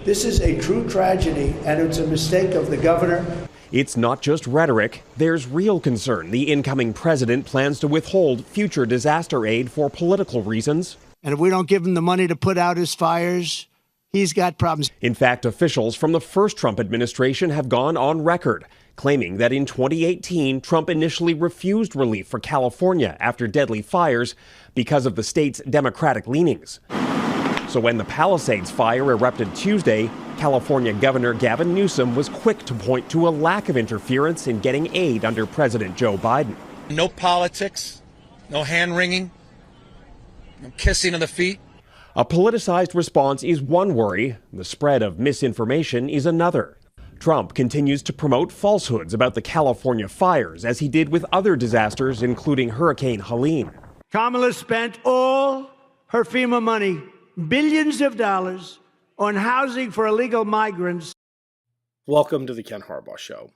This is a true tragedy, and it's a mistake of the governor. It's not just rhetoric. There's real concern the incoming president plans to withhold future disaster aid for political reasons. And if we don't give him the money to put out his fires, he's got problems. In fact, officials from the first Trump administration have gone on record claiming that in 2018, Trump initially refused relief for California after deadly fires because of the state's Democratic leanings. So when the Palisades fire erupted Tuesday, California Governor Gavin Newsom was quick to point to a lack of interference in getting aid under President Joe Biden. No politics, no hand-wringing, no kissing of the feet. A politicized response is one worry. The spread of misinformation is another. Trump continues to promote falsehoods about the California fires, as he did with other disasters, including Hurricane Helene. Kamala spent all her FEMA money, billions of dollars, on housing for illegal migrants. Welcome to the Ken Harbaugh Show.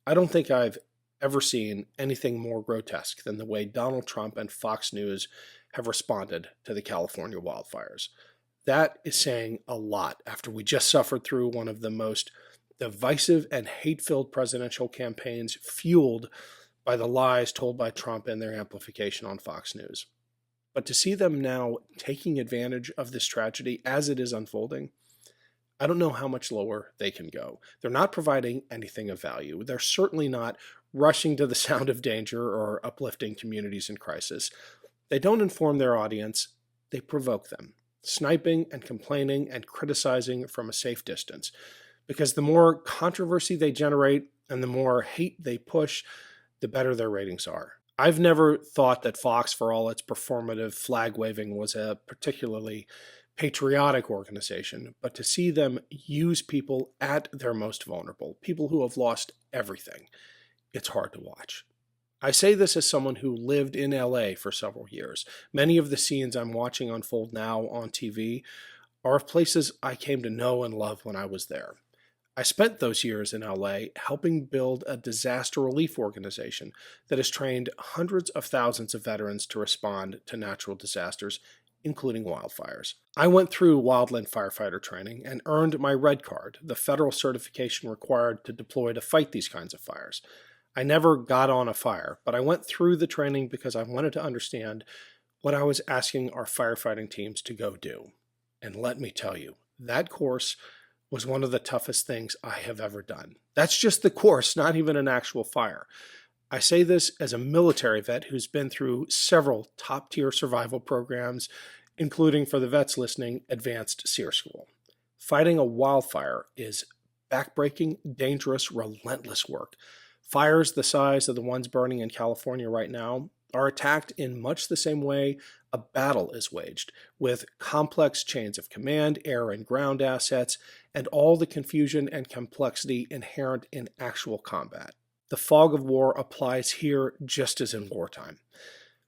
I don't think I've ever seen anything more grotesque than the way Donald Trump and Fox News have responded to the California wildfires. That is saying a lot after we just suffered through one of the most divisive and hate-filled presidential campaigns fueled by the lies told by Trump and their amplification on Fox News. But to see them now taking advantage of this tragedy as it is unfolding, I don't know how much lower they can go. They're not providing anything of value. They're certainly not rushing to the sound of danger or uplifting communities in crisis. They don't inform their audience. They provoke them, sniping and complaining and criticizing from a safe distance. Because the more controversy they generate and the more hate they push, the better their ratings are. I've never thought that Fox, for all its performative flag waving, was a particularly patriotic organization, but to see them use people at their most vulnerable, people who have lost everything, it's hard to watch. I say this as someone who lived in LA for several years. Many of the scenes I'm watching unfold now on TV are of places I came to know and love when I was there. I spent those years in LA helping build a disaster relief organization that has trained hundreds of thousands of veterans to respond to natural disasters, including wildfires. I went through wildland firefighter training and earned my red card, the federal certification required to deploy to fight these kinds of fires. I never got on a fire, but I went through the training because I wanted to understand what I was asking our firefighting teams to go do. And let me tell you, that course was one of the toughest things I have ever done. That's just the course, not even an actual fire. I say this as a military vet who's been through several top-tier survival programs, including, for the vets listening, Advanced SEER School. Fighting a wildfire is backbreaking, dangerous, relentless work. Fires the size of the ones burning in California right now are attacked in much the same way a battle is waged, with complex chains of command, air and ground assets, and all the confusion and complexity inherent in actual combat. The fog of war applies here just as in wartime.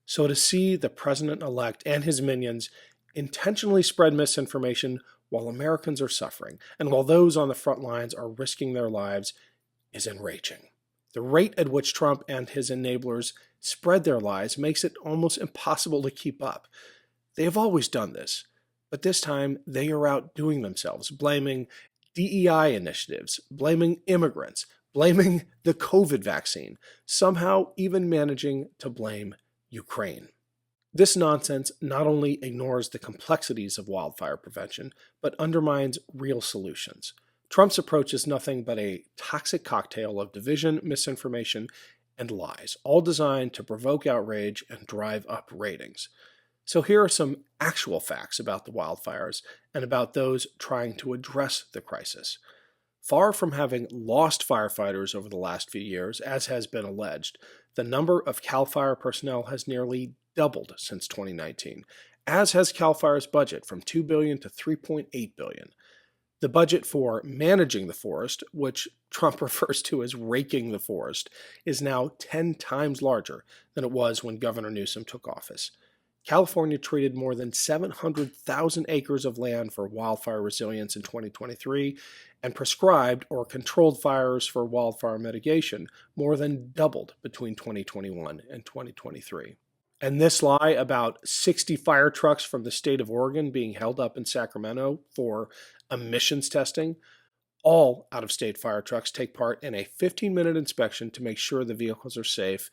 So to see the president-elect and his minions intentionally spread misinformation while Americans are suffering, and while those on the front lines are risking their lives, is enraging. The rate at which Trump and his enablers spread their lies makes it almost impossible to keep up. They have always done this, but this time they are outdoing themselves, blaming DEI initiatives, blaming immigrants, blaming the COVID vaccine, somehow even managing to blame Ukraine. This nonsense not only ignores the complexities of wildfire prevention, but undermines real solutions. Trump's approach is nothing but a toxic cocktail of division, misinformation, and lies, all designed to provoke outrage and drive up ratings. So here are some actual facts about the wildfires and about those trying to address the crisis. Far from having lost firefighters over the last few years, as has been alleged, the number of CAL FIRE personnel has nearly doubled since 2019, as has CAL FIRE's budget from $2 billion to $3.8 billion. The budget for managing the forest, which Trump refers to as raking the forest, is now 10 times larger than it was when Governor Newsom took office. California treated more than 700,000 acres of land for wildfire resilience in 2023 and prescribed or controlled fires for wildfire mitigation more than doubled between 2021 and 2023. And this lie about 60 fire trucks from the state of Oregon being held up in Sacramento for emissions testing. All out-of-state fire trucks take part in a 15-minute inspection to make sure the vehicles are safe.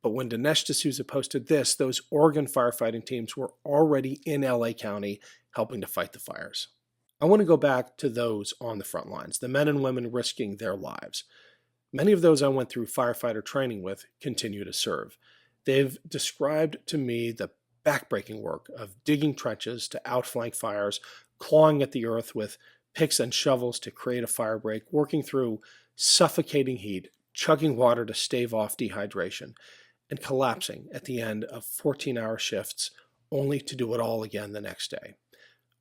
But when Dinesh D'Souza posted this, those Oregon firefighting teams were already in LA County helping to fight the fires. I want to go back to those on the front lines, the men and women risking their lives. Many of those I went through firefighter training with continue to serve. They've described to me the backbreaking work of digging trenches to outflank fires, clawing at the earth with picks and shovels to create a fire break, working through suffocating heat, chugging water to stave off dehydration, and collapsing at the end of 14-hour shifts only to do it all again the next day.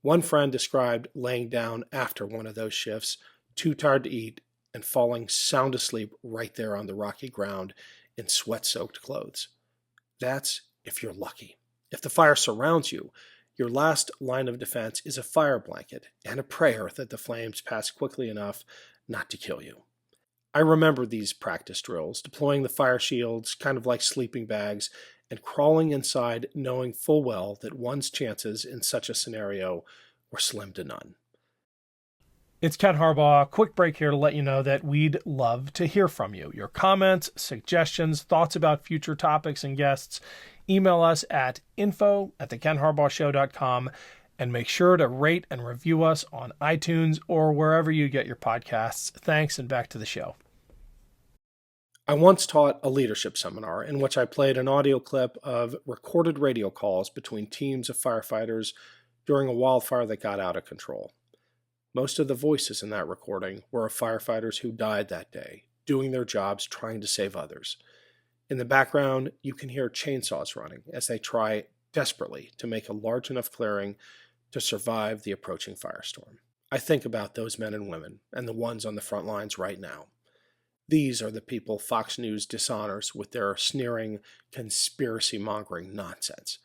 One friend described laying down after one of those shifts, too tired to eat, and falling sound asleep right there on the rocky ground in sweat-soaked clothes. That's if you're lucky. If the fire surrounds you, your last line of defense is a fire blanket and a prayer that the flames pass quickly enough not to kill you. I remember these practice drills, deploying the fire shields, kind of like sleeping bags, and crawling inside knowing full well that one's chances in such a scenario were slim to none. It's Ken Harbaugh. Quick break here to let you know that we'd love to hear from you. Your comments, suggestions, thoughts about future topics and guests. Email us at info@thekenharbaughshow.com and make sure to rate and review us on iTunes or wherever you get your podcasts. Thanks, and back to the show. I once taught a leadership seminar in which I played an audio clip of recorded radio calls between teams of firefighters during a wildfire that got out of control. Most of the voices in that recording were of firefighters who died that day, doing their jobs trying to save others. In the background, you can hear chainsaws running as they try desperately to make a large enough clearing to survive the approaching firestorm. I think about those men and women and the ones on the front lines right now. These are the people Fox News dishonors with their sneering, conspiracy-mongering nonsense.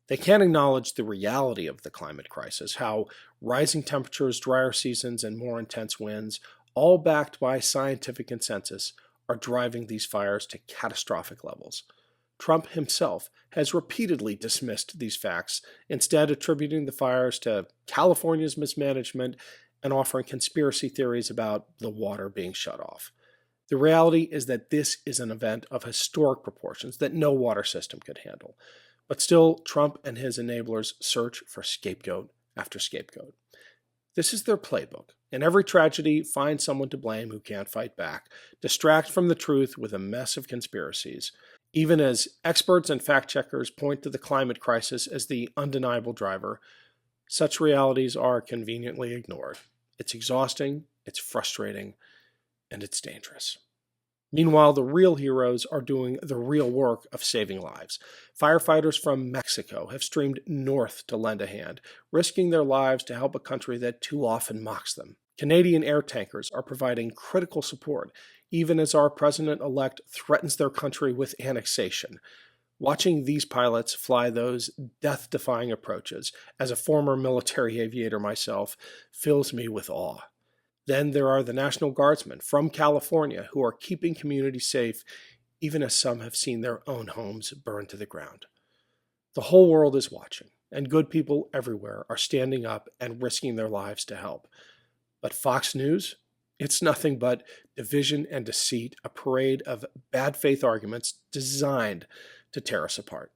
They can't acknowledge the reality of the climate crisis, how rising temperatures, drier seasons, and more intense winds, all backed by scientific consensus, are driving these fires to catastrophic levels. Trump himself has repeatedly dismissed these facts, instead attributing the fires to California's mismanagement and offering conspiracy theories about the water being shut off. The reality is that this is an event of historic proportions that no water system could handle. But still, Trump and his enablers search for scapegoat after scapegoat. This is their playbook. In every tragedy, find someone to blame who can't fight back, distract from the truth with a mess of conspiracies. Even as experts and fact-checkers point to the climate crisis as the undeniable driver, such realities are conveniently ignored. It's exhausting, it's frustrating, and it's dangerous. Meanwhile, the real heroes are doing the real work of saving lives. Firefighters from Mexico have streamed north to lend a hand, risking their lives to help a country that too often mocks them. Canadian air tankers are providing critical support, even as our president-elect threatens their country with annexation. Watching these pilots fly those death-defying approaches, as a former military aviator myself, fills me with awe. Then there are the National Guardsmen from California who are keeping communities safe, even as some have seen their own homes burned to the ground. The whole world is watching, and good people everywhere are standing up and risking their lives to help. But Fox News? It's nothing but division and deceit, a parade of bad faith arguments designed to tear us apart.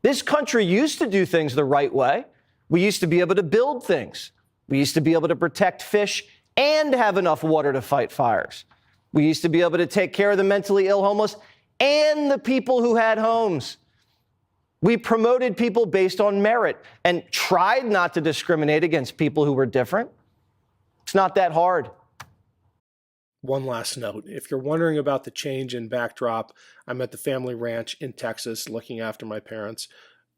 This country used to do things the right way. We used to be able to build things. We used to be able to protect fish and have enough water to fight fires. We used to be able to take care of the mentally ill, homeless, and the people who had homes. We promoted people based on merit and tried not to discriminate against people who were different. It's not that hard. One last note. If you're wondering about the change in backdrop, I'm at the family ranch in Texas looking after my parents,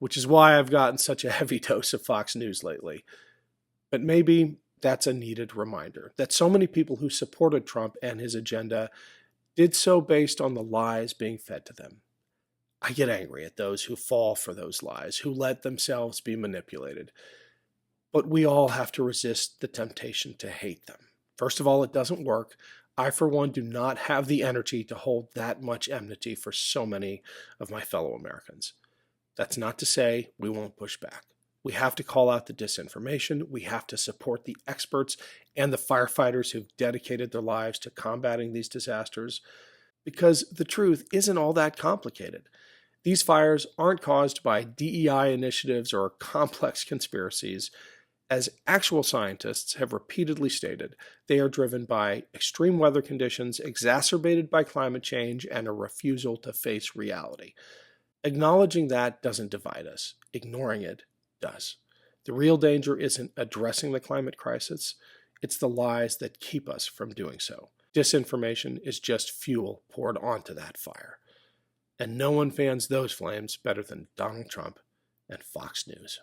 which is why I've gotten such a heavy dose of Fox News lately. But maybe that's a needed reminder that so many people who supported Trump and his agenda did so based on the lies being fed to them. I get angry at those who fall for those lies, who let themselves be manipulated. But we all have to resist the temptation to hate them. First of all, it doesn't work. I, for one, do not have the energy to hold that much enmity for so many of my fellow Americans. That's not to say we won't push back. We have to call out the disinformation. We have to support the experts and the firefighters who've dedicated their lives to combating these disasters, because the truth isn't all that complicated. These fires aren't caused by DEI initiatives or complex conspiracies. As actual scientists have repeatedly stated, they are driven by extreme weather conditions exacerbated by climate change and a refusal to face reality. Acknowledging that doesn't divide us. Ignoring it does. The real danger isn't addressing the climate crisis. It's the lies that keep us from doing so. Disinformation is just fuel poured onto that fire. And no one fans those flames better than Donald Trump and Fox News.